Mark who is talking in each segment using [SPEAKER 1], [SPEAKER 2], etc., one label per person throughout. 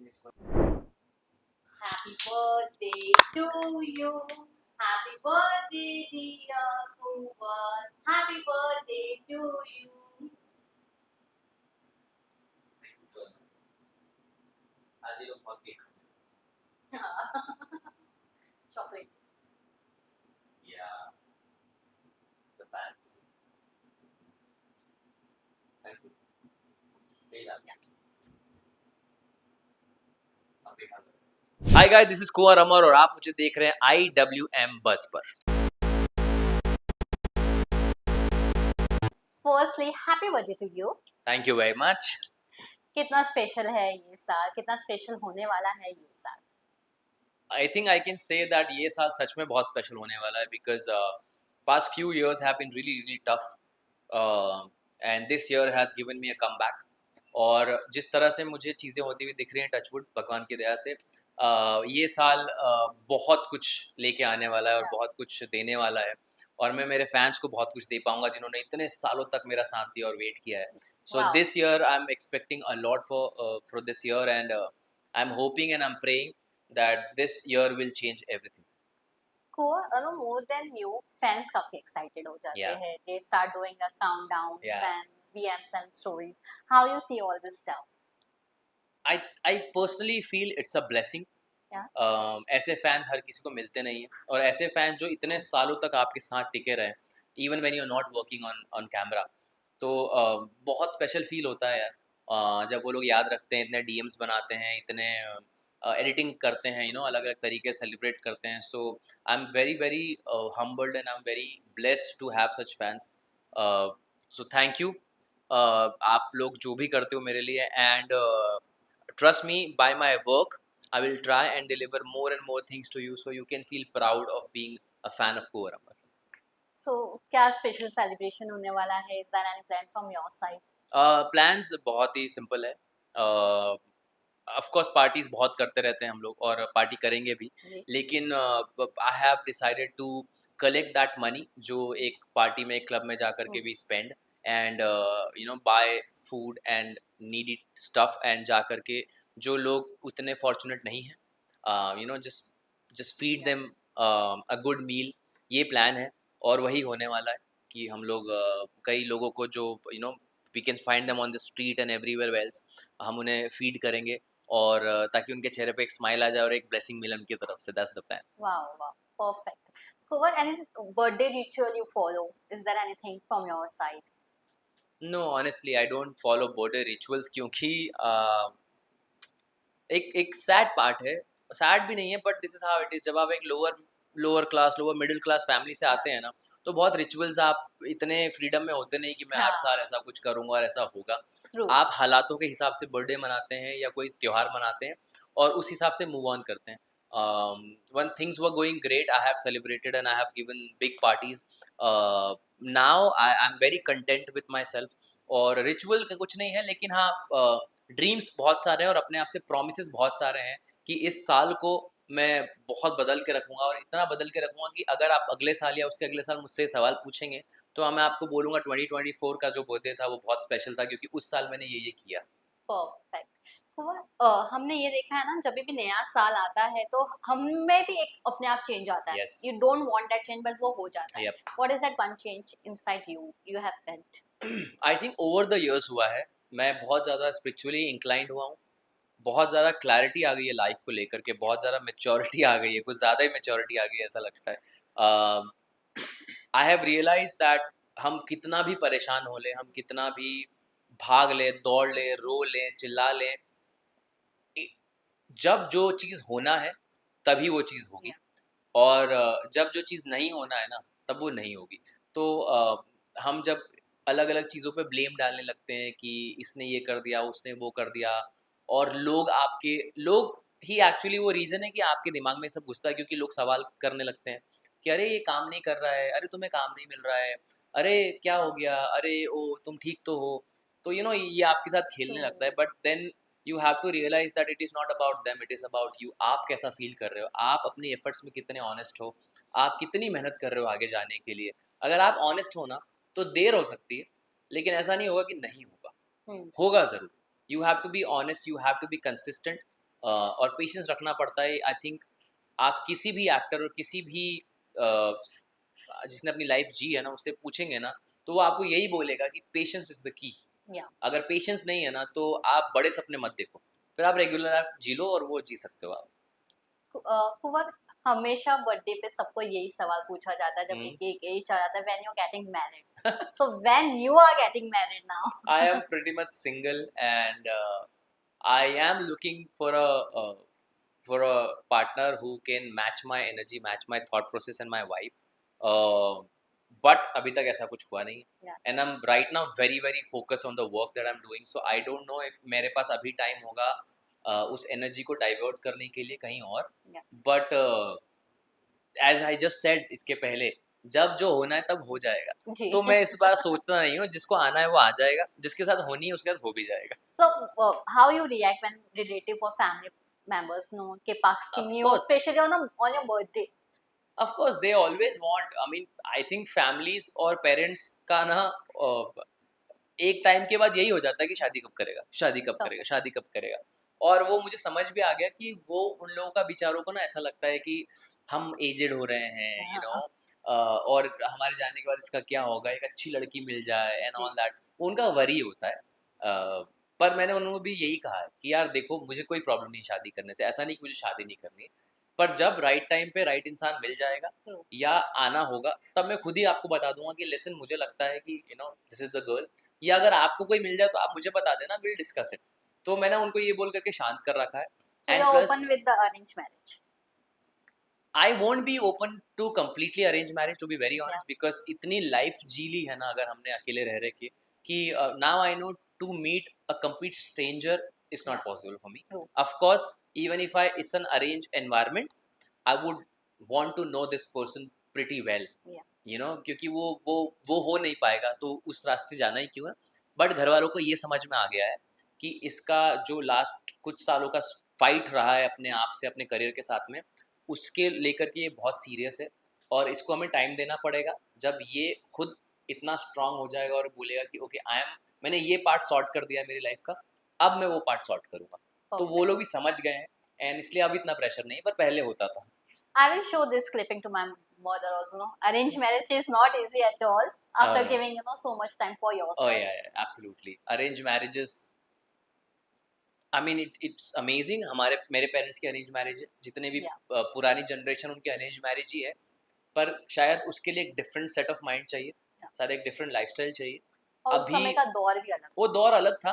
[SPEAKER 1] Happy birthday to you. Happy birthday, dear Kuwar. Happy birthday to you.
[SPEAKER 2] आज ये लोग बहुत cake
[SPEAKER 1] Chocolate.
[SPEAKER 2] Yeah, the fans. Thank you. यही लाभ है। आप भी खा लो। Hi guys, this is कुंवर अमर और आप मुझे देख रहे हैं IWM बस पर।
[SPEAKER 1] Firstly, happy birthday to you.
[SPEAKER 2] Thank you very much.
[SPEAKER 1] कितना स्पेशल है ये साल, कितना स्पेशल होने वाला है ये साल?
[SPEAKER 2] I think I can say that ये साल सच में बहुत स्पेशल होने वाला है because past few years have been really tough and this year has given me a comeback और जिस तरह से मुझे चीज़ें होती हुई दिख रही हैं टचवुड भगवान की दया से ये साल बहुत कुछ लेके आने वाला है और बहुत कुछ देने वाला है और मैं मेरे फैंस को बहुत कुछ दे पाऊंगा जिन्होंने इतने सालों तक मेरा साथ दिया और वेट किया है सो
[SPEAKER 1] Wow.
[SPEAKER 2] This year I am expecting a lot for this year and I am hoping and I am praying that this year will change everything.
[SPEAKER 1] More than you, fans काफी excited हो जाते
[SPEAKER 2] Yeah.
[SPEAKER 1] हैं. They start doing a countdown
[SPEAKER 2] Yeah.
[SPEAKER 1] and VMs and stories. How you see all this stuff?
[SPEAKER 2] I personally feel it's a blessing.
[SPEAKER 1] Yeah.
[SPEAKER 2] ऐसे fans हर किसी को मिलते नहीं हैं और ऐसे फैंस जो इतने सालों तक आपके साथ टिके रहे even when you are not working on camera तो बहुत स्पेशल फील होता है यार जब वो लोग याद रखते हैं इतने डीएम्स बनाते हैं इतने एडिटिंग करते हैं अलग अलग तरीके सेलिब्रेट करते हैं so I am very humbled and I am very blessed to have such fans so thank you आप लोग जो भी करते हो मेरे लिए and trust me by my work I will try and deliver more and more things to you so you can feel proud of being a fan of Kuwar Amar.
[SPEAKER 1] So क्या special celebration होने वाला है? Is there any plan from your side?
[SPEAKER 2] Plans बहुत ही simple है of course parties बहुत करते रहते हैं हम लोग और पार्टी करेंगे भी लेकिन I have decided to collect that money जो एक पार्टी में एक क्लब में जा कर के भी spend and buy food and needy stuff and जा कर के जो लोग उतने फॉर्चुनेट नहीं हैं just feed them a good meal ये प्लान है और वही होने वाला है कि हम लोग कई लोगों को जो we can find them on the street and everywhere वेल्स हम उन्हें फीड करेंगे और ताकि उनके चेहरे पे एक स्माइल आ जाए और एक ब्लेसिंग मिले उनकी तरफ से that's the plan
[SPEAKER 1] Wow, perfect. Kuwar, any birthday ritual you follow? Is there anything from your side?
[SPEAKER 2] Know honestly I don't follow birthday rituals क्योंकि एक सैड पार्ट है सैड भी नहीं है but this is how it is जब आप एक lower middle class family से आते हैं ना तो बहुत रिचुअल्स आप इतने फ्रीडम में होते नहीं कि मैं हर साल ऐसा कुछ करूंगा और ऐसा होगा
[SPEAKER 1] True.
[SPEAKER 2] आप हालातों के हिसाब से बर्थडे मनाते हैं या कोई त्योहार मनाते हैं और उस हिसाब से मूव ऑन करते हैं when things were going great I have celebrated and I have given big parties now I'm very content with myself और रिचुअल का कुछ नहीं है लेकिन हाँ ड्रीम्स बहुत सारे हैं और अपने आप से प्रोमिसेस बहुत सारे हैं कि इस साल को मैं बहुत बदल के रखूंगा और इतना बदल के रखूंगा कि अगर आप अगले साल या उसके अगले साल मुझसे सवाल पूछेंगे तो मैं आपको बोलूंगा 2024 का जो बर्थडे था वो बहुत स्पेशल था क्योंकि उस साल मैंने ये किया
[SPEAKER 1] परफेक्ट। हमने ये देखा है ना जब भी नया साल आता है तो हम में भी एक अपने आप चेंज आता है।
[SPEAKER 2] Yes.
[SPEAKER 1] You don't want that change but वो हो जाता है।
[SPEAKER 2] Yep.
[SPEAKER 1] What is that one change inside you you have felt?
[SPEAKER 2] I think over the years हुआ है मैं बहुत ज़्यादा स्पिरिचुअली इंक्लाइंड हुआ हूँ बहुत ज़्यादा क्लैरिटी आ गई है लाइफ को लेकर के बहुत ज़्यादा मेच्योरिटी आ गई है कुछ ज़्यादा ही मेच्योरिटी आ गई है ऐसा लगता है आई हैव रियलाइज दैट हम कितना भी परेशान हो ले हम कितना भी भाग ले दौड़ ले रो ले चिल्ला ले जब जो चीज़ होना है तभी वो चीज़ होगी और जब जो चीज़ नहीं होना है ना तब वो नहीं होगी तो हम जब अलग अलग चीज़ों पे ब्लेम डालने लगते हैं कि इसने ये कर दिया उसने वो कर दिया और लोग ही एक्चुअली वो रीज़न है कि आपके दिमाग में सब घुसता है क्योंकि लोग सवाल करने लगते हैं कि अरे ये काम नहीं कर रहा है अरे तुम्हें काम नहीं मिल रहा है अरे क्या हो गया अरे ओ तुम ठीक तो हो तो ये आपके साथ खेलने लगता है but then you have to realise that it is not about them it is about you आप कैसा फील कर रहे हो आप अपनी एफर्ट्स में कितने ऑनेस्ट हो आप कितनी मेहनत कर रहे हो आगे जाने के लिए अगर आप ऑनेस्ट हो ना तो देर हो सकती है लेकिन ऐसा नहीं होगा कि नहीं होगा होगा ज़रूर you have to be honest you have to be consistent और पेशेंस रखना पड़ता है। आई थिंक आप किसी भी एक्टर और किसी भी जिसने अपनी लाइफ जी है ना, उससे पूछेंगे ना, तो वो आपको यही बोलेगा कि पेशेंस इज द की।
[SPEAKER 1] या
[SPEAKER 2] अगर पेशेंस नहीं है ना, तो आप बड़े सपने मत देखो, फिर आप रेगुलर लाइफ जी लो और वो जी सकते हो आप।
[SPEAKER 1] कुवर हमेशा बर्थडे पे सबको यही सवाल पूछा जाता है जब
[SPEAKER 2] हम्म।
[SPEAKER 1] एक एक एज आ जाता है when you are getting married, so when you are getting married
[SPEAKER 2] I
[SPEAKER 1] now?
[SPEAKER 2] am pretty much single, and I am looking for a partner who can match my energy, match my thought process and my vibe. Uh, but अभी तक ऐसा कुछ हुआ नहीं।
[SPEAKER 1] या
[SPEAKER 2] And I'm right now very focused on the work that I'm doing. So I don't know if मेरे पास अभी time होगा उस एनर्जी को डाइवर्ट करने के लिए कहीं और।
[SPEAKER 1] या
[SPEAKER 2] but as I just said इसके पहले, जब जो होना है तब हो जाएगा।
[SPEAKER 1] जी।
[SPEAKER 2] तो मैं इस बार सोचता नहीं हूँ, जिसको आना है वो आ जाएगा, जिसके साथ होनी है उसके साथ हो भी जाएगा।
[SPEAKER 1] So, how you react when relative or family members know keep
[SPEAKER 2] Of
[SPEAKER 1] asking you,
[SPEAKER 2] course,
[SPEAKER 1] especially on your birthday?
[SPEAKER 2] of course they always want, I mean, I think families और पेरेंट्स का ना एक टाइम के बाद यही हो जाता है कि शादी कब करेगा, शादी कब
[SPEAKER 1] तो
[SPEAKER 2] करेगा, शादी कब करेगा। और वो मुझे समझ भी आ गया कि वो उन लोगों का बेचारों को ना ऐसा लगता है कि हम एजेड हो रहे हैं,
[SPEAKER 1] हाँ,
[SPEAKER 2] और हमारे जाने के बाद इसका क्या होगा, एक अच्छी लड़की मिल जाए एंड
[SPEAKER 1] जी,
[SPEAKER 2] ऑल दैट, वो उनका वरी होता है। पर मैंने उन्हें भी यही कहा है कि यार देखो, मुझे कोई प्रॉब्लम नहीं शादी करने से, ऐसा नहीं कि मुझे शादी नहीं करनी है, पर जब राइट टाइम पे राइट इंसान मिल जाएगा
[SPEAKER 1] ट्रू,
[SPEAKER 2] या आना होगा, तब मैं खुद ही आपको बता दूंगा कि लिसन, मुझे लगता है कि दिस इज द गर्ल। या अगर आपको कोई मिल जाए तो आप मुझे बता देना, विल डिस्कस इट। तो मैंने उनको ये बोल करके शांत कर रखा है।
[SPEAKER 1] so
[SPEAKER 2] and
[SPEAKER 1] you're
[SPEAKER 2] plus
[SPEAKER 1] open with the arranged marriage?
[SPEAKER 2] I won't be open to completely arrange marriage, to be very
[SPEAKER 1] Yeah,
[SPEAKER 2] honest, because इतनी लाइफ जी ली है ना अगर हमने अकेले रह रहे के, कि now I know to meet a complete stranger is
[SPEAKER 1] yeah,
[SPEAKER 2] not possible for me.
[SPEAKER 1] true,
[SPEAKER 2] of course, even if I it's an arrange environment, I would want to know this person pretty well,
[SPEAKER 1] yeah,
[SPEAKER 2] क्योंकि वो हो नहीं पाएगा तो उस रास्ते जाना ही क्यों है। बट घर वालों को ये समझ में आ गया है कि इसका जो लास्ट कुछ सालों का फाइट रहा है अपने आप से, अपने करियर के साथ में, उसके लेकर के ये बहुत सीरियस है, और इसको हमें टाइम देना पड़ेगा। जब ये खुद इतना स्ट्रांग हो जाएगा और बोलेगा कि ओके आई एम, मैंने ये पार्ट सॉर्ट कर दिया मेरी लाइफ का, अब मैं वो पार्ट सॉर्ट करूंगा, तो वो
[SPEAKER 1] perfect.
[SPEAKER 2] लोग भी समझ गए हैं। एंड इसलिए अब इतना प्रेशर नहीं, पर पहले होता था।
[SPEAKER 1] I will show this clipping to my mother also. No? Arranged marriage is not easy at all after
[SPEAKER 2] uh,
[SPEAKER 1] giving so much time for
[SPEAKER 2] oh
[SPEAKER 1] yourself.
[SPEAKER 2] yeah, absolutely, arranged marriages, I mean it's amazing. हमारे मेरे parents की arrange marriage है, जितने भी
[SPEAKER 1] Yeah,
[SPEAKER 2] पुरानी generation उनकी arrange marriage ही है, पर शायद उसके लिए एक डिफरेंट सेट ऑफ माइंड चाहिए,
[SPEAKER 1] yeah.
[SPEAKER 2] शायद एक डिफरेंट लाइफस्टाइल चाहिए।
[SPEAKER 1] और उस
[SPEAKER 2] अभी
[SPEAKER 1] समय का दौर भी अलग
[SPEAKER 2] वो
[SPEAKER 1] था.
[SPEAKER 2] दौर अलग था।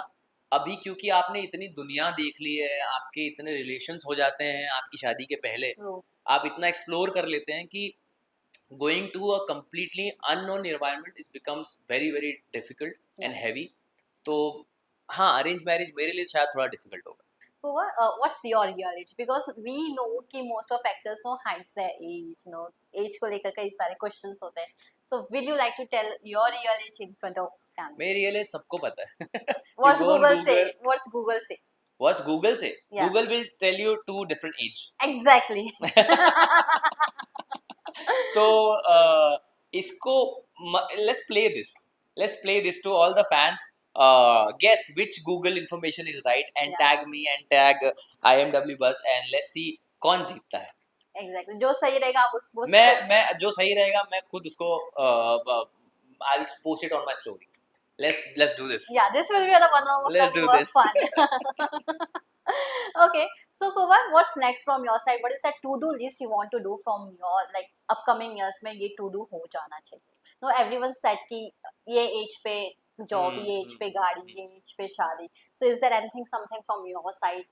[SPEAKER 2] अभी क्योंकि आपने इतनी दुनिया देख ली है, आपके इतने रिलेशंस हो जाते हैं आपकी शादी के पहले,
[SPEAKER 1] True.
[SPEAKER 2] आप इतना एक्सप्लोर कर लेते हैं कि going to a completely unknown environment is becomes very difficult
[SPEAKER 1] Yeah.
[SPEAKER 2] And heavy. तो हाँ, अरेंज मैरिज मेरे लिए शायद थोड़ा डिफिकल्ट होगा।
[SPEAKER 1] So what's your real age? Because we know कि most of actors hides their age, age को लेकर कई सारे questions होते हैं. So will you like to tell your real age in front of camera?
[SPEAKER 2] मेरे ये लिए सबको पता है। You
[SPEAKER 1] What's
[SPEAKER 2] go on
[SPEAKER 1] Google say?
[SPEAKER 2] Google,
[SPEAKER 1] What's Google say?
[SPEAKER 2] what's Google say?
[SPEAKER 1] Yeah,
[SPEAKER 2] Google will tell you two different age।
[SPEAKER 1] exactly.
[SPEAKER 2] तो इसको let's play this to all the fans। Guess which Google information is right and
[SPEAKER 1] Yeah,
[SPEAKER 2] tag me and tag IMW Buzz, and let's see कौन जीतता है।
[SPEAKER 1] exactly. जो सही रहेगा आप उसको
[SPEAKER 2] मैं जो सही रहेगा मैं खुद उसको I'll post it on my story। Let's do this।
[SPEAKER 1] Yeah, this will be the one of
[SPEAKER 2] Let's do
[SPEAKER 1] more
[SPEAKER 2] this।
[SPEAKER 1] fun. Okay, so Kubar, what's next from your side? What is that to-do list you want to do from your upcoming years में ये to do हो जाना चाहिए? No, everyone said कि ये age पे job, ये age पे गाड़ी, ये age पे शादी. So is there anything something from your side?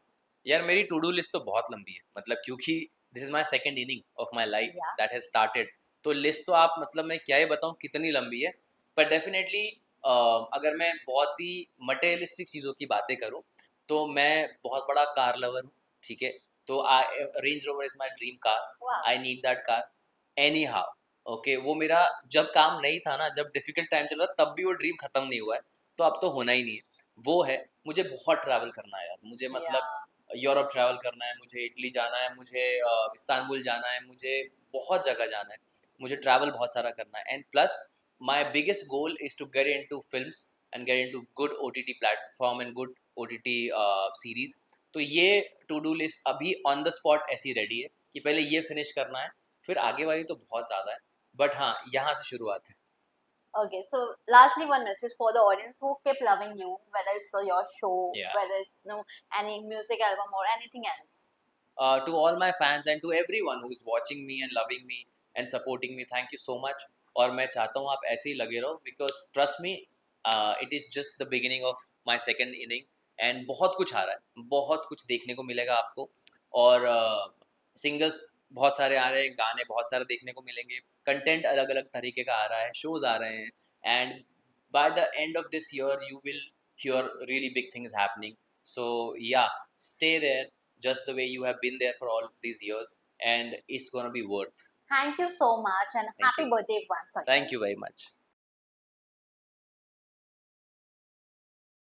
[SPEAKER 2] यार मेरी टू डू लिस्ट तो बहुत लंबी है, मतलब क्योंकि this is my second inning of my life
[SPEAKER 1] Yeah,
[SPEAKER 2] that has started. तो लिस्ट तो आप, मतलब मैं क्या ही बताऊं कितनी लंबी है। पर डेफिनेटली अगर मैं बहुत ही मटेरियलिस्टिक चीज़ों की बातें करूं, तो मैं बहुत बड़ा कार लवर हूँ, ठीक है। तो range rover is my dream car.
[SPEAKER 1] wow,
[SPEAKER 2] I need that car any how. Okay, वो मेरा जब काम नहीं था ना, जब डिफिकल्ट टाइम चल रहा तब भी वो ड्रीम खत्म नहीं हुआ है, तो अब तो होना ही नहीं है। वो है, मुझे बहुत ट्रैवल करना है यार, मुझे मतलब
[SPEAKER 1] yeah,
[SPEAKER 2] यूरोप ट्रैवल करना है, मुझे इटली जाना है, मुझे इस्तांबुल जाना है, मुझे बहुत जगह जाना है, मुझे ट्रैवल बहुत सारा करना है। And plus my biggest goal is to get into films and get into good OTT platform and good OTT series. तो ये टू डू लिस्ट अभी ऑन द स्पॉट ऐसी रेडी है कि पहले ये फिनिश करना है, फिर आगे वाली तो बहुत ज़्यादा है, बट हाँ, यहाँ से शुरुआत है।
[SPEAKER 1] Okay, so lastly, one message for the audience who keep loving you, whether it's your show,
[SPEAKER 2] Yeah.
[SPEAKER 1] whether it's any music album or anything else.
[SPEAKER 2] To all my fans and to everyone who is watching me and loving me and supporting me, thank you so much. और मैं चाहता हूँ आप ऐसे ही लगे रहो, because trust me, it is just the beginning of my second inning and बहुत कुछ आ रहा है, बहुत कुछ देखने को मिलेगा आपको, और सिंगर्स बहुत सारे आ रहे हैं, गाने बहुत सारे देखने को मिलेंगे, कंटेंट अलग अलग तरीके का आ रहा है, शोज आ रहे हैं, and by the end of this year you will hear really big things happening. So yeah, stay there just the way you have been there for all these years, and it's going to be worth.
[SPEAKER 1] Thank you so much and
[SPEAKER 2] Thank
[SPEAKER 1] happy
[SPEAKER 2] you.
[SPEAKER 1] birthday once again.
[SPEAKER 2] Thank you very much.